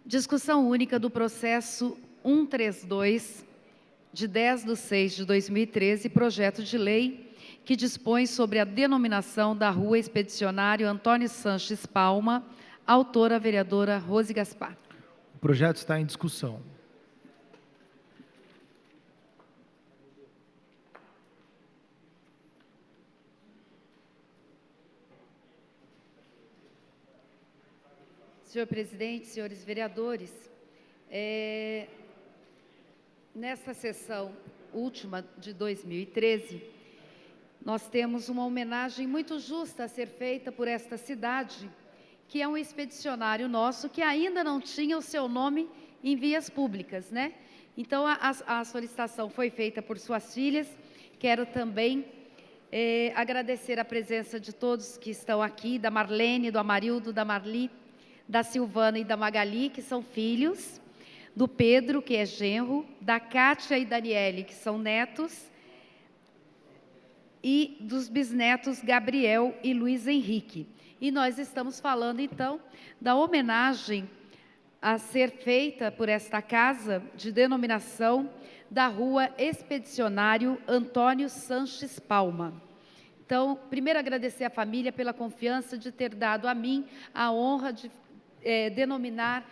Discussão única do processo 132, de 10/6/2013, projeto de lei que dispõe sobre a denominação da Rua Expedicionário Antônio Sanches Palma, autora a vereadora Rose Gaspar. O projeto está em discussão. Senhor presidente, senhores vereadores, nesta sessão última de 2013, nós temos uma homenagem muito justa a ser feita por esta cidade, que é um expedicionário nosso que ainda não tinha o seu nome em vias públicas, né? Então, a solicitação foi feita por suas filhas. Quero também agradecer a presença de todos que estão aqui, da Marlene, do Amarildo, da Marli, da Silvana e da Magali, que são filhos, do Pedro, que é genro, da Cátia e Daniele, que são netos, e dos bisnetos Gabriel e Luiz Henrique. E nós estamos falando, então, da homenagem a ser feita por esta casa de denominação da Rua Expedicionário Antônio Sanches Palma. Então, primeiro agradecer à família pela confiança de ter dado a mim a honra de denominar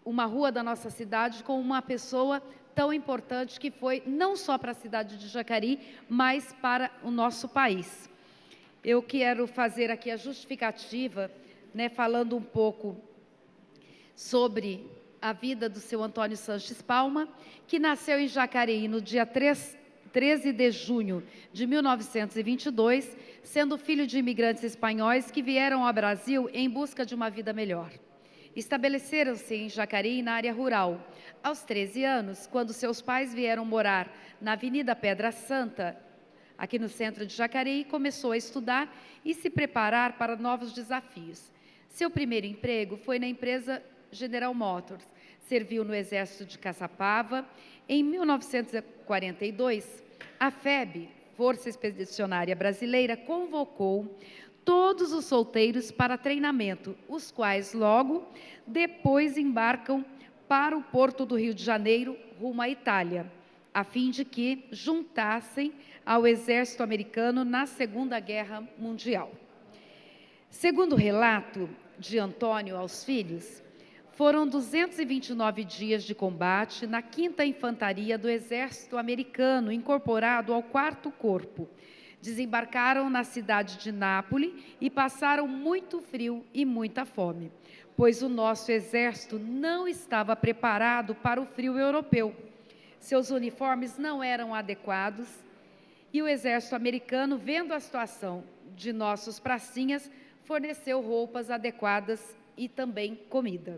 uma rua da nossa cidade com uma pessoa tão importante que foi não só para a cidade de Jacareí, mas para o nosso país. Eu quero fazer aqui a justificativa, né, falando um pouco sobre a vida do seu Antônio Sanches Palma, que nasceu em Jacareí no dia 13 de junho de 1922, sendo filho de imigrantes espanhóis que vieram ao Brasil em busca de uma vida melhor. Estabeleceram-se em Jacareí, na área rural. Aos 13 anos, quando seus pais vieram morar na Avenida Pedra Santa, aqui no centro de Jacareí, começou a estudar e se preparar para novos desafios. Seu primeiro emprego foi na empresa General Motors. Serviu no Exército de Caçapava. Em 1942, a FEB, Força Expedicionária Brasileira, convocou todos os solteiros para treinamento, os quais logo depois embarcam para o porto do Rio de Janeiro, rumo à Itália, a fim de que juntassem ao exército americano na Segunda Guerra Mundial. Segundo o relato de Antônio aos filhos, foram 229 dias de combate na 5ª Infantaria do Exército Americano, incorporado ao 4º Corpo. Desembarcaram na cidade de Nápoles e passaram muito frio e muita fome, pois o nosso exército não estava preparado para o frio europeu. Seus uniformes não eram adequados e o exército americano, vendo a situação de nossos pracinhas, forneceu roupas adequadas e também comida.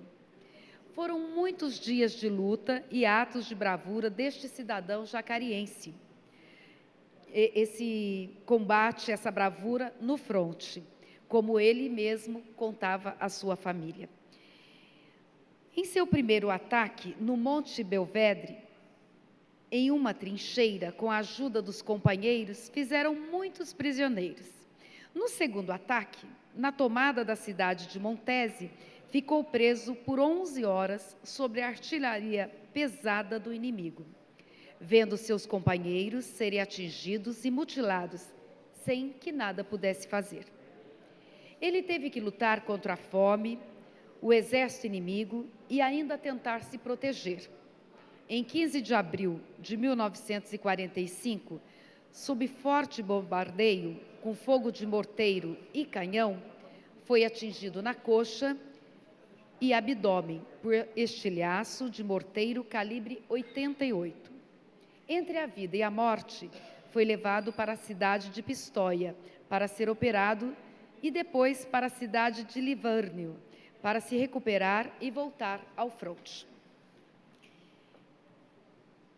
Foram muitos dias de luta e atos de bravura deste cidadão jacariense. Esse combate, essa bravura no fronte, como ele mesmo contava à sua família. Em seu primeiro ataque, no Monte Belvedre, em uma trincheira, com a ajuda dos companheiros, fizeram muitos prisioneiros. No segundo ataque, na tomada da cidade de Montese, ficou preso por 11 horas sob a artilharia pesada do inimigo, vendo seus companheiros serem atingidos e mutilados, sem que nada pudesse fazer. Ele teve que lutar contra a fome, o exército inimigo e ainda tentar se proteger. Em 15 de abril de 1945, sob forte bombardeio, com fogo de morteiro e canhão, foi atingido na coxa e abdômen por estilhaço de morteiro calibre 88. Entre a vida e a morte, foi levado para a cidade de Pistoia para ser operado e depois para a cidade de Livórnio para se recuperar e voltar ao fronte.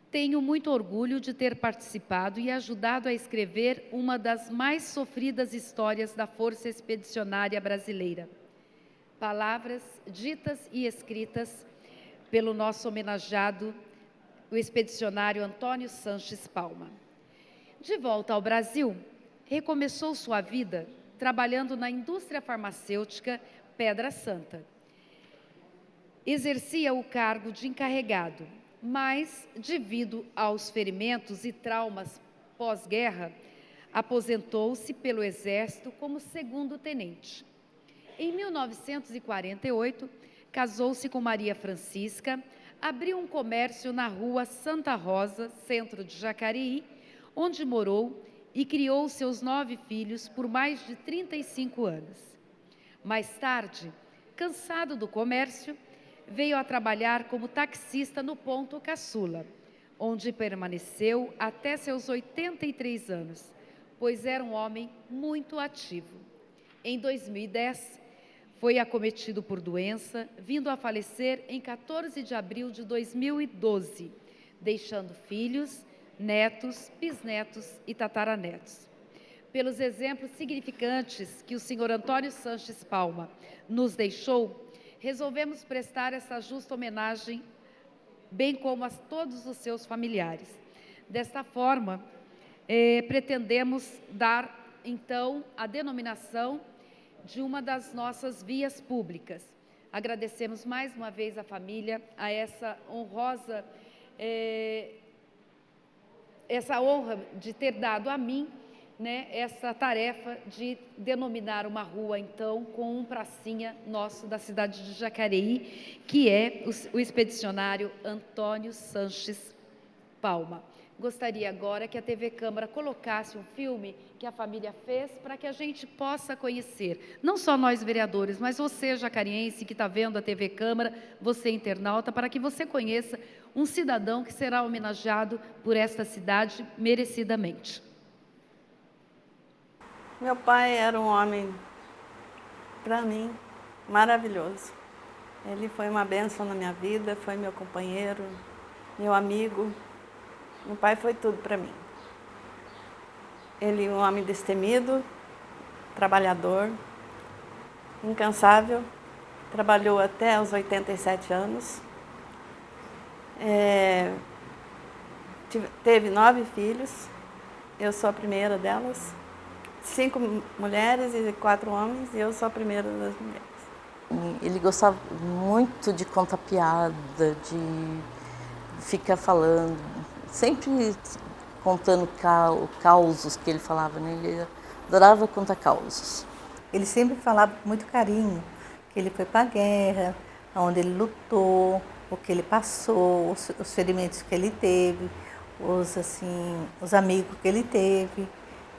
Tenho muito orgulho de ter participado e ajudado a escrever uma das mais sofridas histórias da Força Expedicionária Brasileira. Palavras ditas e escritas pelo nosso homenageado, o expedicionário Antônio Sanches Palma. De volta ao Brasil, recomeçou sua vida trabalhando na indústria farmacêutica Pedra Santa. Exercia o cargo de encarregado, mas, devido aos ferimentos e traumas pós-guerra, aposentou-se pelo Exército como segundo-tenente. Em 1948, casou-se com Maria Francisca, abriu um comércio na rua Santa Rosa, centro de Jacareí, onde morou e criou seus 9 filhos por mais de 35 anos. Mais tarde, cansado do comércio, veio a trabalhar como taxista no Ponto Caçula, onde permaneceu até seus 83 anos, pois era um homem muito ativo. Em 2010, foi acometido por doença, vindo a falecer em 14 de abril de 2012, deixando filhos, netos, bisnetos e tataranetos. Pelos exemplos significantes que o senhor Antônio Sanches Palma nos deixou, resolvemos prestar essa justa homenagem, bem como a todos os seus familiares. Desta forma, pretendemos dar, então, a denominação de uma das nossas vias públicas. Agradecemos mais uma vez a família, a essa honrosa, essa honra de ter dado a mim, né, essa tarefa de denominar uma rua, então, com um pracinha nosso da cidade de Jacareí, que é o expedicionário Antônio Sanches Palma. Gostaria agora que a TV Câmara colocasse um filme que a família fez para que a gente possa conhecer, não só nós vereadores, mas você jacariense que está vendo a TV Câmara, você internauta, para que você conheça um cidadão que será homenageado por esta cidade merecidamente. Meu pai era um homem, para mim, maravilhoso. Ele foi uma bênção na minha vida, foi meu companheiro, meu amigo. Meu pai foi tudo para mim. Ele é um homem destemido, trabalhador, incansável, trabalhou até os 87 anos. Teve 9 filhos, eu sou a primeira delas. 5 mulheres e 4 homens, e eu sou a primeira das mulheres. Ele gostava muito de contar piada, de ficar falando, sempre contando causos que ele falava, né? Ele adorava contar causos. Ele sempre falava com muito carinho que ele foi para a guerra, onde ele lutou, o que ele passou, os ferimentos que ele teve, os amigos que ele teve.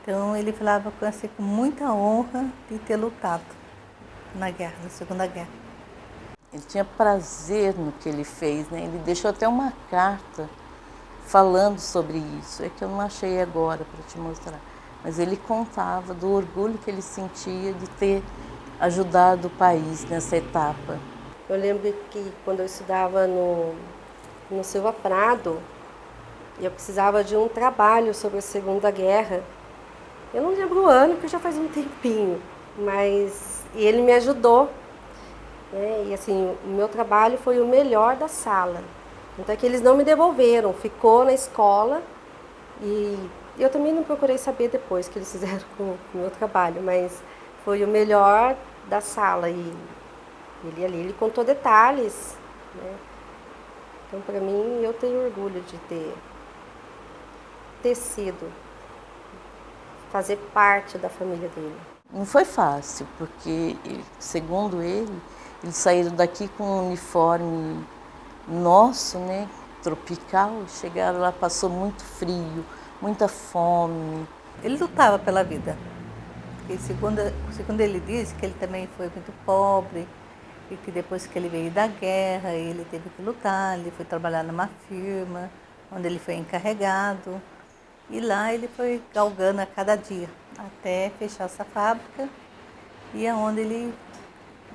Então ele falava assim, com muita honra de ter lutado na guerra, na Segunda Guerra. Ele tinha prazer no que ele fez, né? Ele deixou até uma carta falando sobre isso, é que eu não achei agora para te mostrar. Mas ele contava do orgulho que ele sentia de ter ajudado o país nessa etapa. Eu lembro que quando eu estudava no Silva Prado, eu precisava de um trabalho sobre a Segunda Guerra. Eu não lembro o ano, porque já faz um tempinho, mas ele me ajudou. Né? E assim, o meu trabalho foi o melhor da sala. Então é que eles não me devolveram, ficou na escola e eu também não procurei saber depois o que eles fizeram com o meu trabalho, mas foi o melhor da sala e ele contou detalhes. Né? Então para mim eu tenho orgulho de ter sido, fazer parte da família dele. Não foi fácil, porque, segundo ele, eles saíram daqui com um uniforme nosso, né, tropical, chegaram lá, passou muito frio, muita fome. Ele lutava pela vida. E segundo ele disse, que ele também foi muito pobre e que depois que ele veio da guerra, ele teve que lutar, ele foi trabalhar numa firma, onde ele foi encarregado. E lá ele foi galgando a cada dia, até fechar essa fábrica, e é onde ele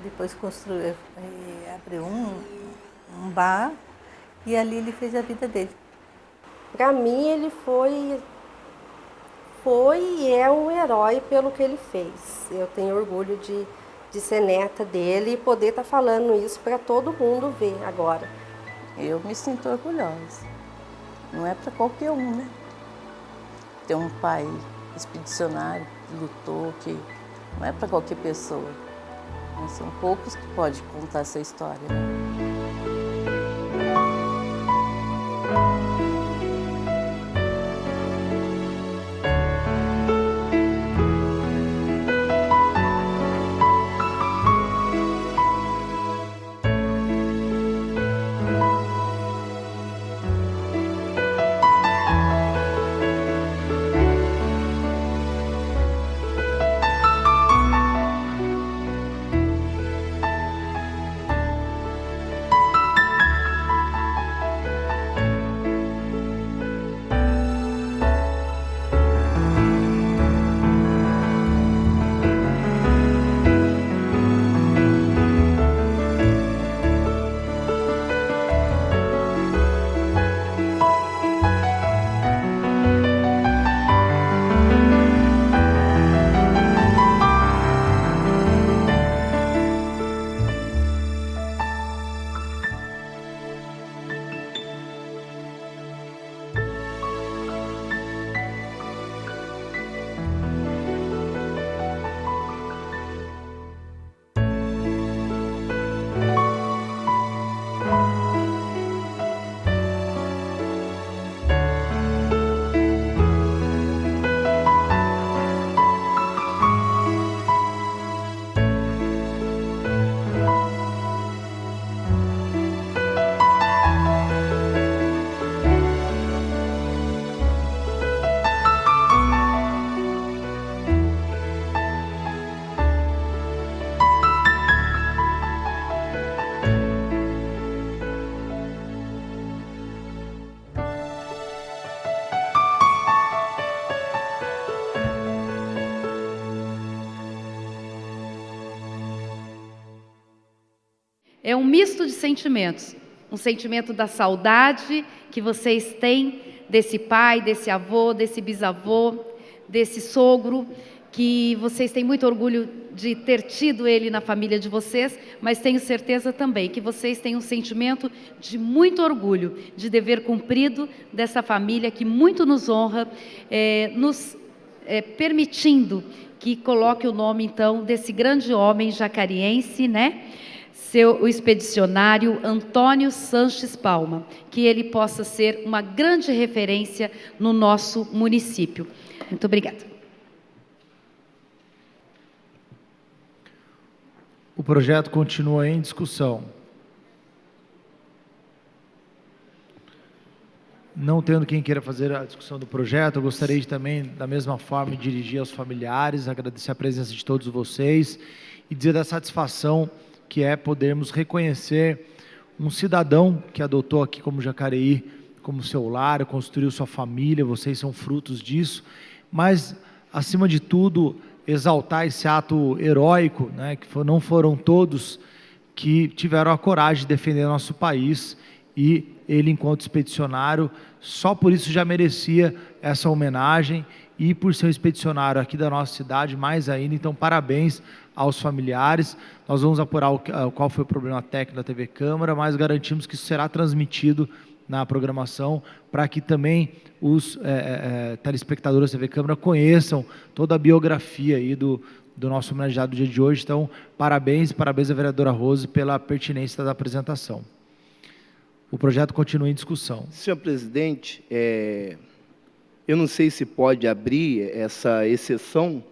depois construiu, abriu um bar, e ali ele fez a vida dele. Para mim ele foi e é um herói pelo que ele fez. Eu tenho orgulho de ser neta dele e poder estar falando isso para todo mundo ver agora. Eu me sinto orgulhosa. Não é para qualquer um, né? Ter um pai expedicionário que lutou, que não é para qualquer pessoa. São poucos que podem contar essa história. Né? É um misto de sentimentos. Um sentimento da saudade que vocês têm desse pai, desse avô, desse bisavô, desse sogro, que vocês têm muito orgulho de ter tido ele na família de vocês, mas tenho certeza também que vocês têm um sentimento de muito orgulho, de dever cumprido dessa família que muito nos honra, nos permitindo que coloque o nome, então, desse grande homem jacariense, né? O expedicionário Antônio Sanches Palma, que ele possa ser uma grande referência no nosso município. Muito obrigada. O projeto continua em discussão. Não tendo quem queira fazer a discussão do projeto, eu gostaria de também, da mesma forma, dirigir aos familiares, agradecer a presença de todos vocês e dizer da satisfação que é podermos reconhecer um cidadão que adotou aqui como Jacareí, como seu lar, construiu sua família, vocês são frutos disso, mas, acima de tudo, exaltar esse ato heróico, né, que não foram todos que tiveram a coragem de defender nosso país, e ele, enquanto expedicionário, só por isso já merecia essa homenagem, e por ser um expedicionário aqui da nossa cidade, mais ainda. Então, parabéns aos familiares. Nós vamos apurar qual foi o problema técnico da TV Câmara, mas garantimos que isso será transmitido na programação, para que também os telespectadores da TV Câmara conheçam toda a biografia aí do nosso homenageado do dia de hoje. Então, parabéns à vereadora Rose pela pertinência da apresentação. O projeto continua em discussão. Senhor presidente, eu não sei se pode abrir essa exceção,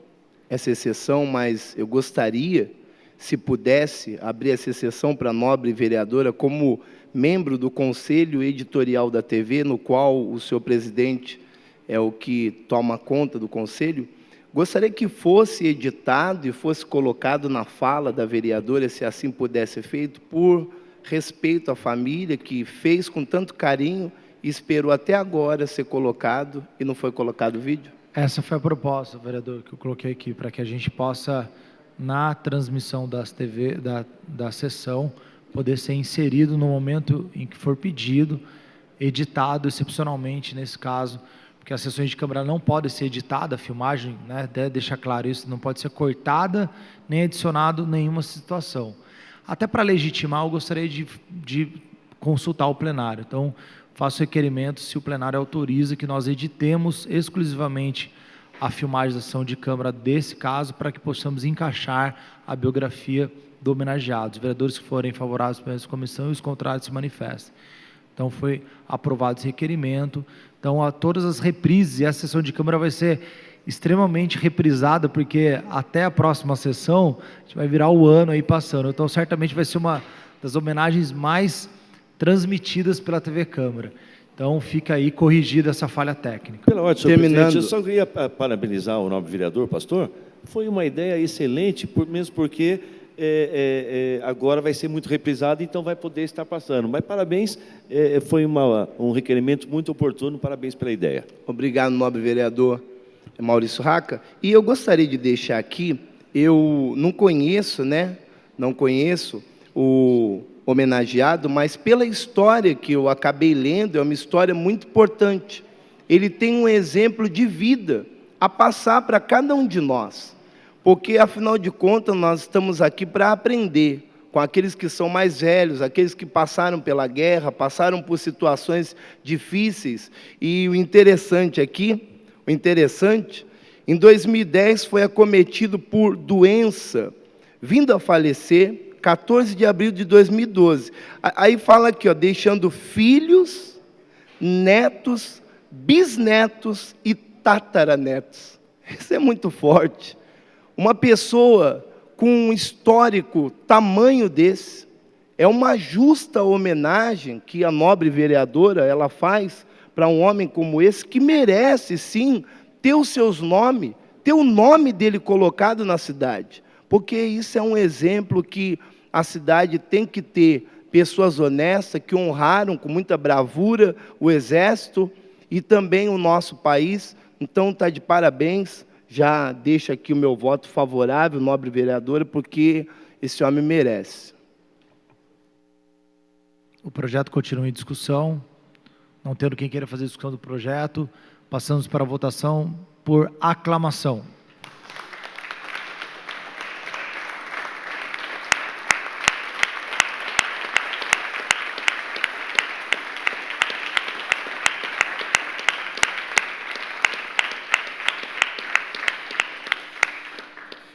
mas eu gostaria, se pudesse, abrir essa exceção para a nobre vereadora como membro do Conselho Editorial da TV, no qual o senhor presidente é o que toma conta do Conselho. Gostaria que fosse editado e fosse colocado na fala da vereadora, se assim pudesse ser feito, por respeito à família que fez com tanto carinho e esperou até agora ser colocado e não foi colocado o vídeo? Essa foi a proposta, vereador, que eu coloquei aqui, para que a gente possa, na transmissão das TV, da sessão, poder ser inserido no momento em que for pedido, editado excepcionalmente nesse caso, porque as sessões de Câmara não podem ser editadas, a filmagem, né, até deixar claro isso, não pode ser cortada nem adicionado nenhuma situação. Até para legitimar, eu gostaria de consultar o plenário. Então, faço requerimento, se o plenário autoriza, que nós editemos exclusivamente a filmagem da sessão de Câmara desse caso, para que possamos encaixar a biografia do homenageado. Os vereadores que forem favoráveis para essa comissão e os contrários se manifestem. Então, foi aprovado esse requerimento. Então, a todas as reprises, e a sessão de Câmara vai ser extremamente reprisada, porque até a próxima sessão, a gente vai virar o ano aí passando. Então, certamente vai ser uma das homenagens mais transmitidas pela TV Câmara. Então, fica aí corrigida essa falha técnica. Pela ordem, senhor presidente, eu só queria parabenizar o nobre vereador, pastor. Foi uma ideia excelente, mesmo porque agora vai ser muito reprisado, então vai poder estar passando. Mas parabéns, foi um requerimento muito oportuno, parabéns pela ideia. Obrigado, nobre vereador Maurício Raca. E eu gostaria de deixar aqui, eu não conheço o homenageado, mas pela história que eu acabei lendo, é uma história muito importante. Ele tem um exemplo de vida a passar para cada um de nós, porque, afinal de contas, nós estamos aqui para aprender com aqueles que são mais velhos, aqueles que passaram pela guerra, passaram por situações difíceis. E o interessante aqui, em 2010 foi acometido por doença, vindo a falecer, 14 de abril de 2012. Aí fala aqui, ó, deixando filhos, netos, bisnetos e tataranetos. Isso é muito forte. Uma pessoa com um histórico tamanho desse, é uma justa homenagem que a nobre vereadora ela faz para um homem como esse, que merece, sim, ter os seus nomes, ter o nome dele colocado na cidade. Porque isso é um exemplo que a cidade tem que ter pessoas honestas, que honraram com muita bravura o Exército e também o nosso país. Então, está de parabéns. Já deixo aqui o meu voto favorável, nobre vereadora, porque esse homem merece. O projeto continua em discussão. Não tendo quem queira fazer discussão do projeto, passamos para a votação por aclamação.